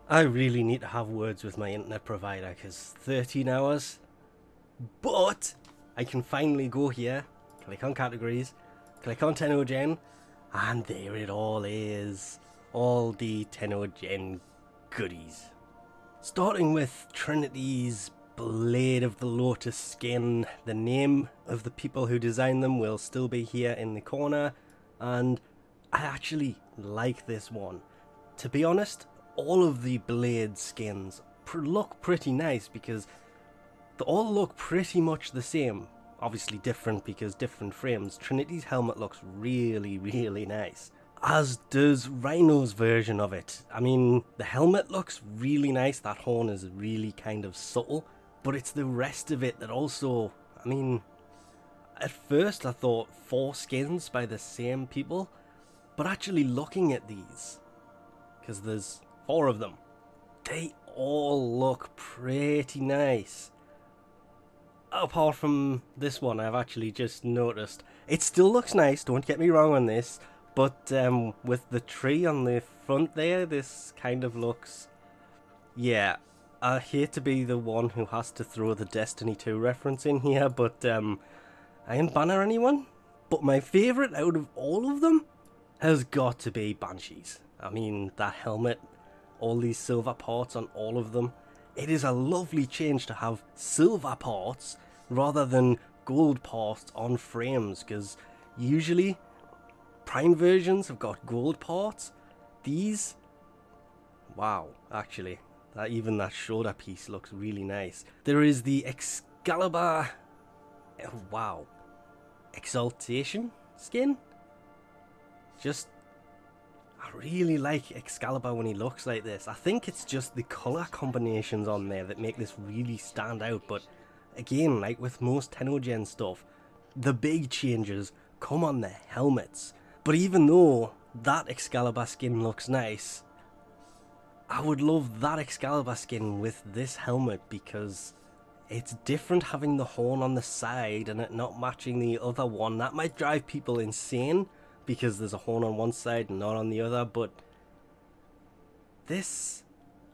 I really need to have words with my internet provider because 13 hours. But I can finally go here, click on categories, click on Tennogen, and there it all is. All the Tennogen goodies. Starting with Trinity's Blade of the Lotus skin. The name of the people who designed them will still be here in the corner, and I actually like this one. To be honest, all of the Blade skins look pretty nice because they all look pretty much the same. Obviously different because different frames. Trinity's helmet looks really, really nice. As does Rhino's version of it. I mean, the helmet looks really nice. That horn is really kind of subtle. But it's the rest of it that also, I mean, at first I thought 4 skins by the same people. But actually looking at these, because there's 4 of them, they all look pretty nice. Apart from this one, I've actually just noticed. It still looks nice, don't get me wrong on this, but with the tree on the front there, this kind of looks... Yeah, I hate to be the one who has to throw the Destiny 2 reference in here, but I ain't banner anyone. But my favourite out of all of them has got to be Banshees. I mean, that helmet, all these silver parts on all of them. It is a lovely change to have silver parts rather than gold parts on frames, because usually Prime versions have got gold parts. These, wow, actually, even that shoulder piece looks really nice. There is the Excalibur, wow, Exaltation skin. Just, I really like Excalibur when he looks like this. I think it's just the colour combinations on there that make this really stand out. But again, like with most Tennogen stuff, the big changes come on the helmets. But even though that Excalibur skin looks nice, I would love that Excalibur skin with this helmet because it's different having the horn on the side and it not matching the other one. That might drive people insane, because there's a horn on one side and not on the other, but this,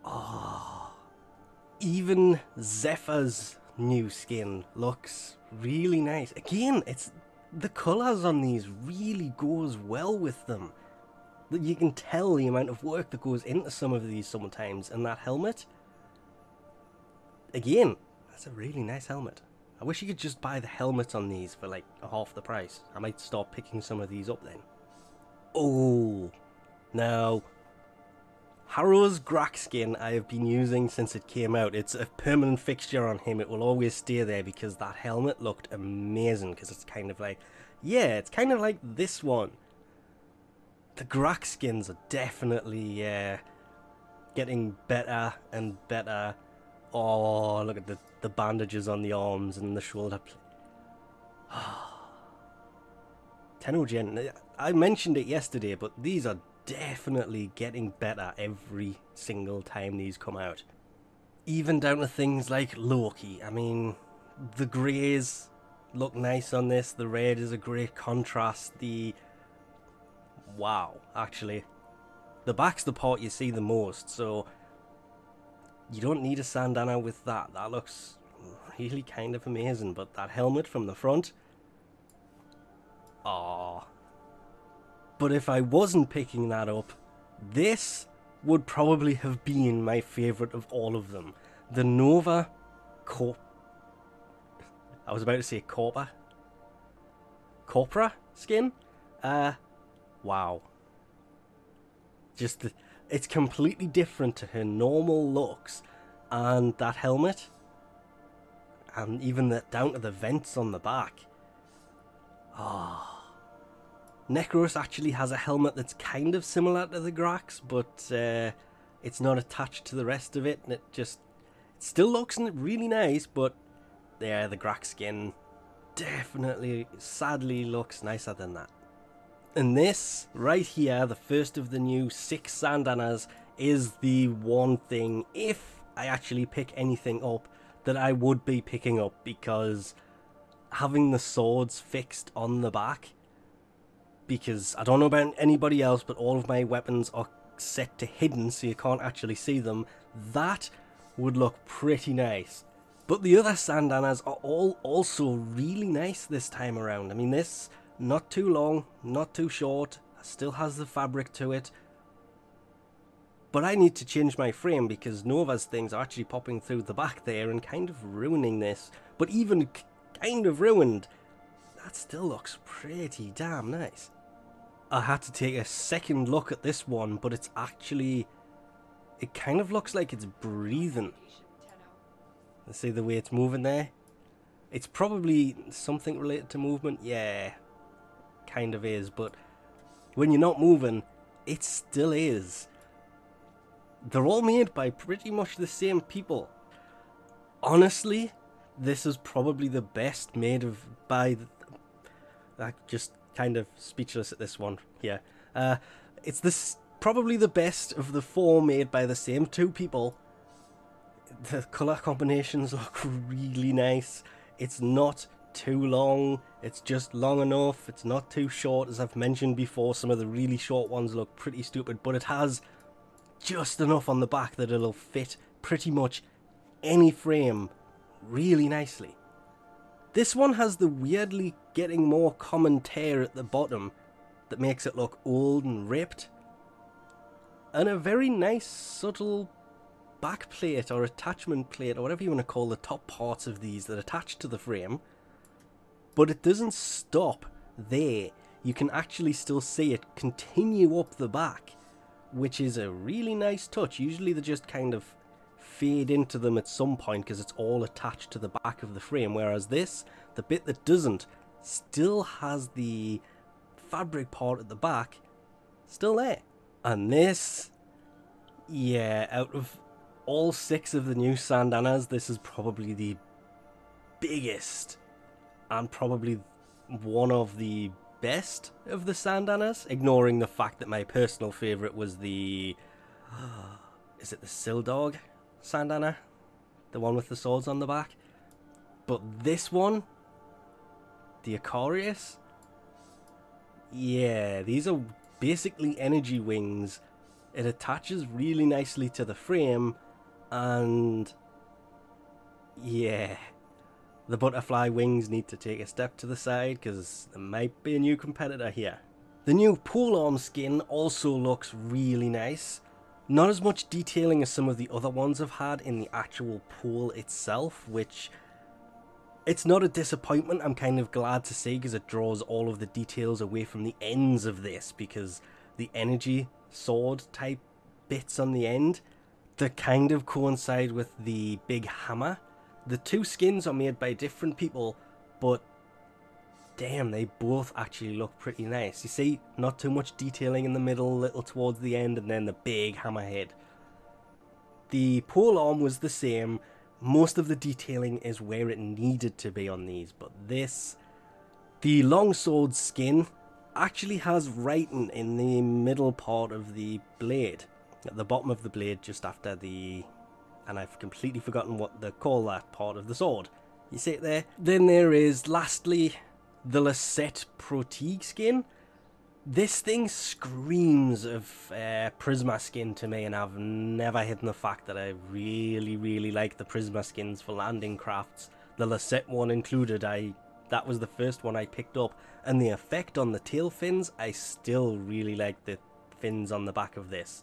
oh, even Zephyr's new skin looks really nice. Again, it's the colours on these really goes well with them. You can tell the amount of work that goes into some of these sometimes, and that helmet, again, that's a really nice helmet. I wish you could just buy the helmets on these for like half the price. I might start picking some of these up then. Oh, now, Harrow's Graxx skin I have been using since it came out. It's a permanent fixture on him. It will always stay there because that helmet looked amazing, because it's kind of like, yeah, it's kind of like this one. The Graxx skins are definitely getting better and better. Oh, look at the bandages on the arms and the shoulder. Tennogen, I mentioned it yesterday, but these are definitely getting better every single time these come out. Even down to things like Loki. I mean, the greys look nice on this. The red is a great contrast. Wow, actually. The back's the part you see the most, so you don't need a Syandana with that. That looks really kind of amazing. But that helmet from the front, ah. But if I wasn't picking that up, this would probably have been my favourite of all of them. The Nova I was about to say Corpra skin. Wow. Just it's completely different to her normal looks, and that helmet, and even down to the vents on the back. Ah. Nekros actually has a helmet that's kind of similar to the Graxx, but it's not attached to the rest of it, and it still looks really nice, but yeah, the Graxx skin definitely, sadly, looks nicer than that. And this, right here, the first of the new 6 Syandanas, is the one thing, if I actually pick anything up, that I would be picking up, because having the swords fixed on the back, because I don't know about anybody else, but all of my weapons are set to hidden so you can't actually see them, that would look pretty nice. But the other Syandanas are all also really nice this time around. I mean, this, not too long, not too short, still has the fabric to it. But I need to change my frame because Nova's things are actually popping through the back there and kind of ruining this. But even kind of ruined, that still looks pretty damn nice. I had to take a second look at this one, but it's actually, it kind of looks like it's breathing. Let's see the way it's moving there. It's probably something related to movement. Yeah, kind of is. But when you're not moving, it still is. They're all made by pretty much the same people. Honestly, this is probably the best made of by... I'm just kind of speechless at this one here. It's probably the best of the 4 made by the same 2 people. The colour combinations look really nice. It's not too long. It's just long enough. It's not too short. As I've mentioned before, some of the really short ones look pretty stupid, but it has just enough on the back that it'll fit pretty much any frame really nicely. This one has the weirdly getting more common tear at the bottom that makes it look old and ripped, and a very nice subtle back plate or attachment plate or whatever you want to call the top parts of these that attach to the frame. But it doesn't stop there. You can actually still see it continue up the back, which is a really nice touch. Usually they just kind of fade into them at some point because it's all attached to the back of the frame, whereas this, the bit that doesn't, still has the fabric part at the back still there. And this, yeah, out of all 6 of the new Syandanas, this is probably the biggest and probably one of the best of the Syandanas, ignoring the fact that my personal favourite was the... is it the Sildarg Syandana? The one with the swords on the back? But this one, the Icarius, yeah, these are basically energy wings. It attaches really nicely to the frame, and yeah, the butterfly wings need to take a step to the side because there might be a new competitor here. The new polearm skin also looks really nice. Not as much detailing as some of the other ones I've had in the actual pole itself, which it's not a disappointment. I'm kind of glad to see because it draws all of the details away from the ends of this, because the energy sword type bits on the end that kind of coincide with the big hammer. The 2 skins are made by different people, but damn, they both actually look pretty nice. You see, not too much detailing in the middle, little towards the end, and then the big hammerhead. The polearm was the same. Most of the detailing is where it needed to be on these, but this, the longsword skin, actually has writing in the middle part of the blade, at the bottom of the blade, just after the, and I've completely forgotten what they call that part of the sword. You see it there? Then there is, lastly, the Liset Pratik Skin. This thing screams of Prisma skin to me, and I've never hidden the fact that I really like the Prisma skins for landing crafts. The Liset one included. That was the first one I picked up, and the effect on the tail fins, I still really like the fins on the back of this.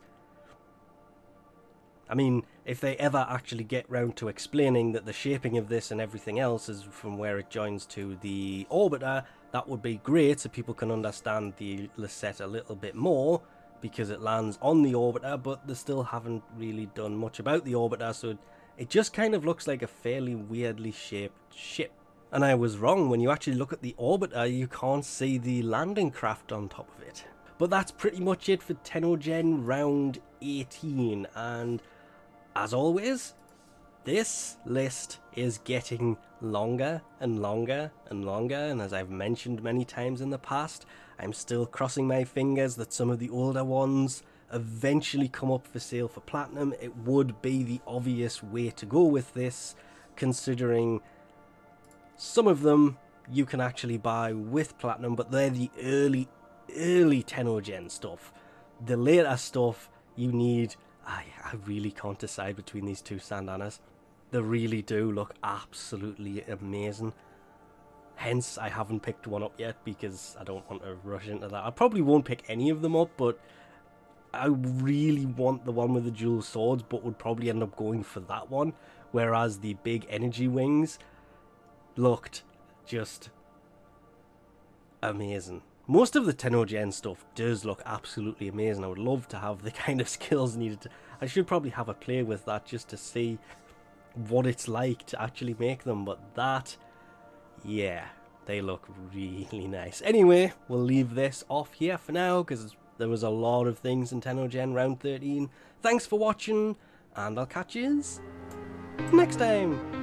I mean, if they ever actually get round to explaining that the shaping of this and everything else is from where it joins to the orbiter, that would be great so people can understand the Liset a little bit more, because it lands on the orbiter, but they still haven't really done much about the orbiter, so it just kind of looks like a fairly weirdly shaped ship. And I was wrong. When you actually look at the orbiter, you can't see the landing craft on top of it. But that's pretty much it for Tennogen round 18, and as always, this list is getting longer and longer and longer, and as I've mentioned many times in the past, I'm still crossing my fingers that some of the older ones eventually come up for sale for platinum. It would be the obvious way to go with this, considering some of them you can actually buy with platinum, but they're the early Tennogen stuff. The later stuff, you need... I really can't decide between these two Syandanas. They really do look absolutely amazing. Hence, I haven't picked one up yet because I don't want to rush into that. I probably won't pick any of them up, but I really want the one with the dual swords, but would probably end up going for that one. Whereas the big energy wings looked just amazing. Most of the Tennogen stuff does look absolutely amazing. I would love to have the kind of skills needed. I should probably have a play with that just to see what it's like to actually make them. But that, yeah, they look really nice. Anyway, we'll leave this off here for now because there was a lot of things in Tennogen round 13. Thanks for watching, and I'll catch yous next time.